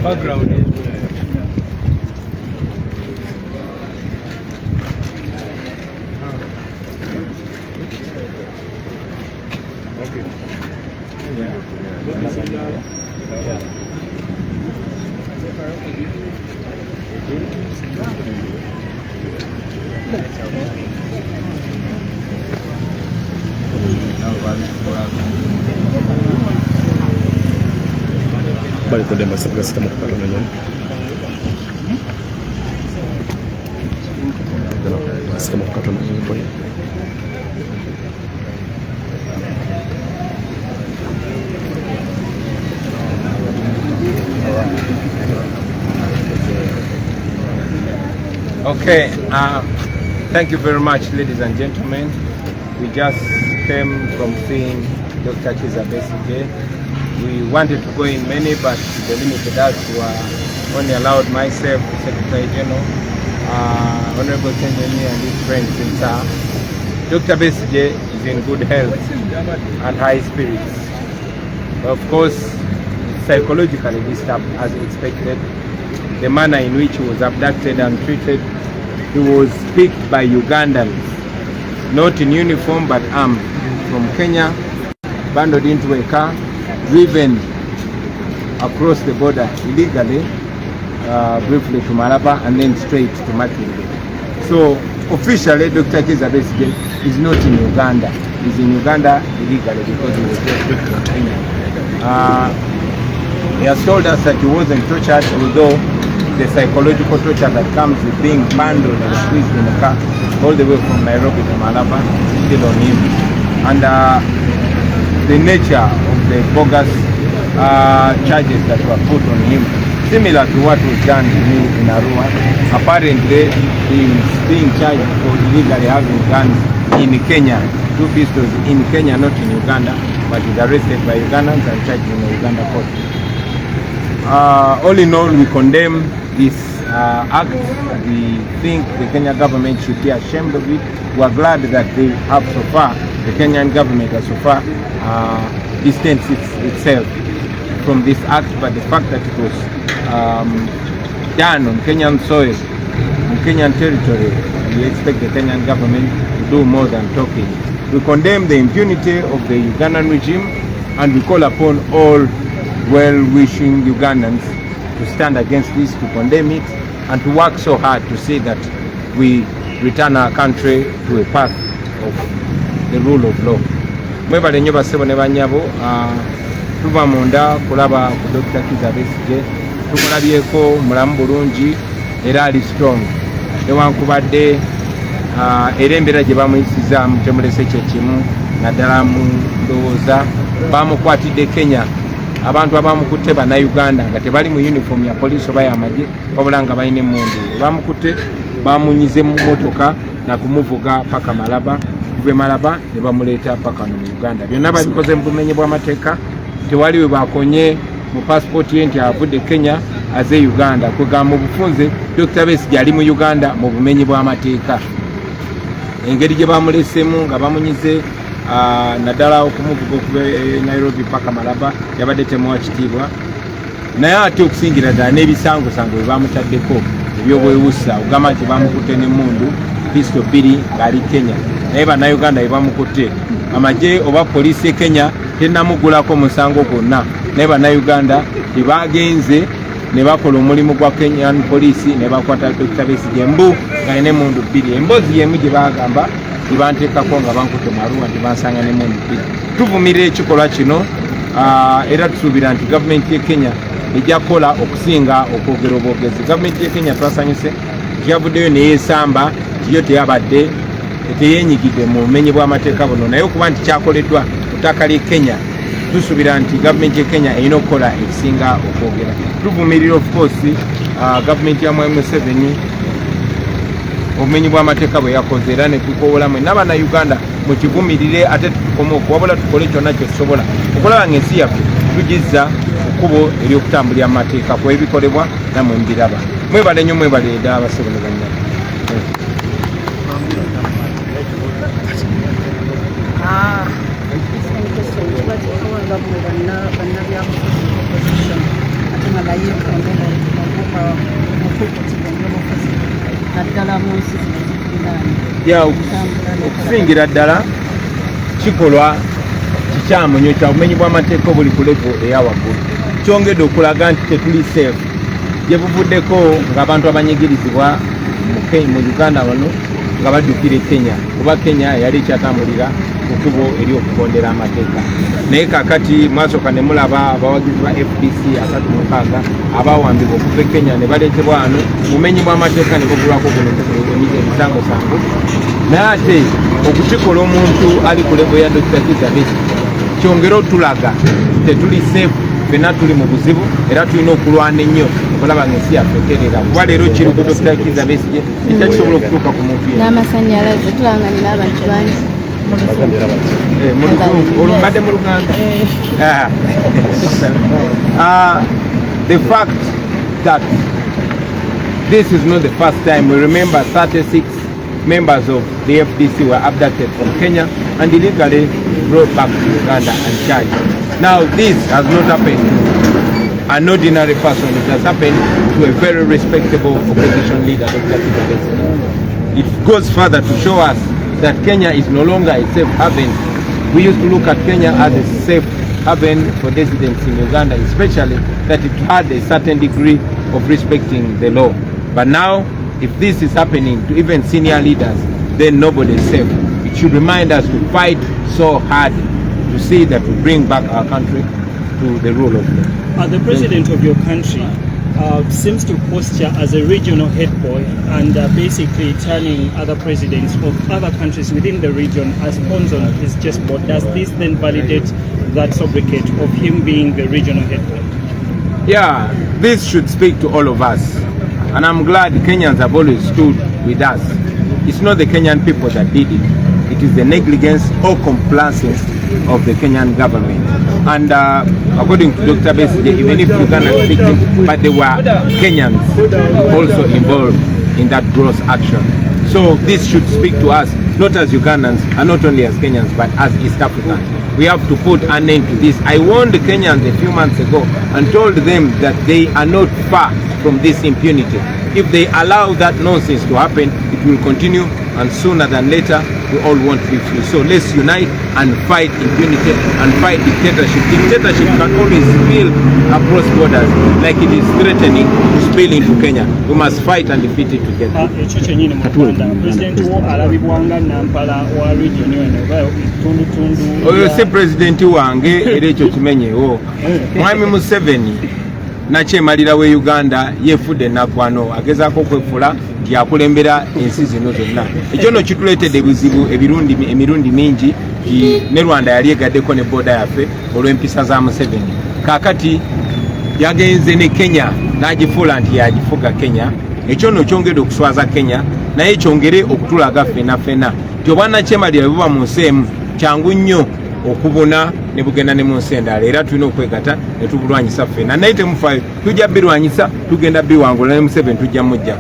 background. Balik ko din masaglas ka magkaroon na yan. Mas ka magkaroon na yan po yan. Okay, thank you very much, ladies and gentlemen. We just came from seeing Dr. Kizza Besigye. We wanted to go in many, but the limited us were only allowed myself, the Secretary General, Honorable Engineer and his friends in Sa. Dr. Besigye is in good health and high spirits. Of course, psychologically disturbed as expected. The manner in which he was abducted and treated, he was picked by Ugandans, not in uniform but armed, from Kenya, bundled into a car, driven across the border illegally, briefly to Malaba and then straight to Makindye. So officially Dr. Kizza Besigye is not in Uganda. He's in Uganda illegally because he was just Kenya. He has told us that he wasn't tortured, although the psychological torture that comes with being bundled and squeezed in a car all the way from Nairobi to Malaba is still on him. And the nature of the bogus charges that were put on him, similar to what was done to me in Arua. Apparently, he is being charged for illegally having guns in Kenya, 2 pistols in Kenya, not in Uganda, but he's arrested by Ugandans and charged in the Uganda court. All in all, we condemn this act. We think the Kenyan government should be ashamed of it. We are glad that they have so far, the Kenyan government has so far distanced itself from this act, but the fact that it was done on Kenyan soil, on Kenyan territory, we expect the Kenyan government to do more than talking. We condemn the impunity of the Ugandan regime, and we call upon all well-wishing Ugandans to stand against this, to condemn it, and to work so hard to see that we return our country to a path of the rule of law. Mwebale nnyo basebo ne bannyabo, tuva munda kulaba ku Dr. Kizza Besigye, tumulabyeko mulamu bulungi era ali strong. Newankubadde era embeera gye bamuyisizaamu temulese kyekimu, naddala mu ndowooza bamukwatidde Kenya. Abantu abamukutte bannayuganda nga tebali mu uniform ya poliisi oba y'amagye, wabula nga balina emmundu. Bamukutte bamunyize mu motoka na kumuvuga paka Malaba, kuve Malaba ne bamuleeta paka mu Uganda. Byonna babikoze mu bumenyi bw'amateeka. Tewali we bakonye mu passport ye nti avudde Kenya aze Uganda. Kugamba mu bufunze Dr. Besigye ali mu Uganda mu bumenyi bw'amateeka. Engeri gye bamulesemu nga bamunyize naddala okumuvuga okuva Nairobi paka Malaba yabadde temuwa kitiibwa. Naye ate okusingira ddala n'ebisangosango bye bamutaddeko ebyobwewussa, ogamba nti bamukutte n'emmundu pisto 2 ng'ali Kenya. Naye bannayuganda bye bamukutte, amagye oba poliisi e Kenya tennamugulako musango gwonna. Naye bannayuganda tebagenze ne bakola omulimu gwa Kenyan poliisi ne bakwata Dr. Besigye embu ng'alina emmundu 2. Emboozi y'emu gye bagamba ibanteekako nga bankutte mu Arua nti bansanga n'emmundu 2. Tuvumirira ekikolwa kino era tusuubira nti gavumenti y'e Kenya ejja kukola okusinga okwogera obwogezi. Gavumenti y'e Kenya twasanyuse nti yavuddeyo neyeesamba nti yo teyabadde teyeenyigidde mu bumenyi bw'amateeka buno, naye okuba nti kyakoleddwa ku ttaka ly'e Kenya tusuubira nti gavumenti y'e Kenya erina okukola ekisinga okwogera. Tuvumirira of course gavumenti ya Mwai Museveni obumenyi bw'amateeka bwe yakoze era ne tukoowola mwenna bannayuganda mukivumirire ate tukomooko wabula tukole kyonna kye tusobola okulaba ng'ensi yaffe tugizza ekkubo ery'okutambulira amateeka ku ebikolebwa nammwe mbiraba. Mwebale nnyo, mwebale ddala basebo ne bannyabo. Bannabyabufuzi nga yeekondera okuva naddala mu nsi okusingira ddala kikolwa kikyamu nnyo kya bumenyi bw'amateeka obuli ku levo eyawaggulu kyongedde okulaga nti tetuli safe gye buvuddeko ng'abantu abanyigirizibwa mu Uganda wano nga baddukira Kenya kuba Kenya yali ekyatambulira ku kkubo eri okugondera amateeka naye kakati mwasooka ne mulaba abawagizi ba FDC 36 abawambibwa okuva e Kenya ne baleetebwa wano bumenyi bw'amateeka ne bugulwako emisangosango naye ate okukikola omuntu ali ku levo ya Dr. Kizza kyongera otulaga tetuli safe fena tuli mu buzibu era tulina okulwana ennyo okulaba ng'ensi yaffe eterera kuba leero kiri ku Dr. Kizza Besigye ekyakisobola okutuuka ku muntu n'amasannyalaze tulanganira abantu bangi olumbadde mu Luganda the fact that this is not the first time. We remember 36 members of the FDC were abducted from Kenya and illegally brought back to Uganda and charged. Now this has not happened to an ordinary person, it has happened to a very respectable opposition leader, Dr. Kizza Besigye. It goes further to show us that Kenya is no longer a safe haven. We used to look at Kenya as a safe haven for dissidents in Uganda, especially that it had a certain degree of respecting the law. But now, if this is happening to even senior leaders, then nobody is safe. It should remind us to fight so hard to see that we bring back our country to the rule of law. The president of your country seems to posture as a regional head boy and basically turning other presidents of other countries within the region as pawns on his chessboard. Does this then validate that sobriquet of him being the regional head boy? Yeah, this should speak to all of us. And I'm glad Kenyans have always stood with us. It's not the Kenyan people that did it. It is the negligence or complacency of the Kenyan government. And according to Dr. Besigye, even if Uganda is victim, but there were Kenyans also involved in that gross action. So this should speak to us, not as Ugandans, and not only as Kenyans, but as East Africans. We have to put an end to this. I warned the Kenyans a few months ago and told them that they are not far from this impunity. If they allow that nonsense to happen, it will continue, and sooner than later, we all want to be free. So let's unite and fight impunity and fight dictatorship. Dictatorship can always spill across borders like it is threatening to spill into Kenya. We must fight and defeat it together. Oyo se president wange era ekyo kimenyewo. Mwami Museveni nakyemalira we Uganda yefudde nakwano agezaako okwefula nti akulembera ensi zino zonna. Ekyo no kituleetedde ebizibu emirundi mingi ne Rwanda yali egaddeko ne booda yaffe olw'empisa za Museveni. Kaakati yagenze ne Kenya n'agifuula nti yagifuga Kenya. Ekyo no kyongedde okuswaza Kenya naye kyongere okutulaga ffenna nti obwannakyemalira buba mu nsi emu kyangu nnyo okubona ne bugenda ne mu nsi endala era tulina okwegata ne tubulwanyisa ffenna naye temufaayo tujja birwanyisa tugenda biwangula ne Museveni tujja mujja.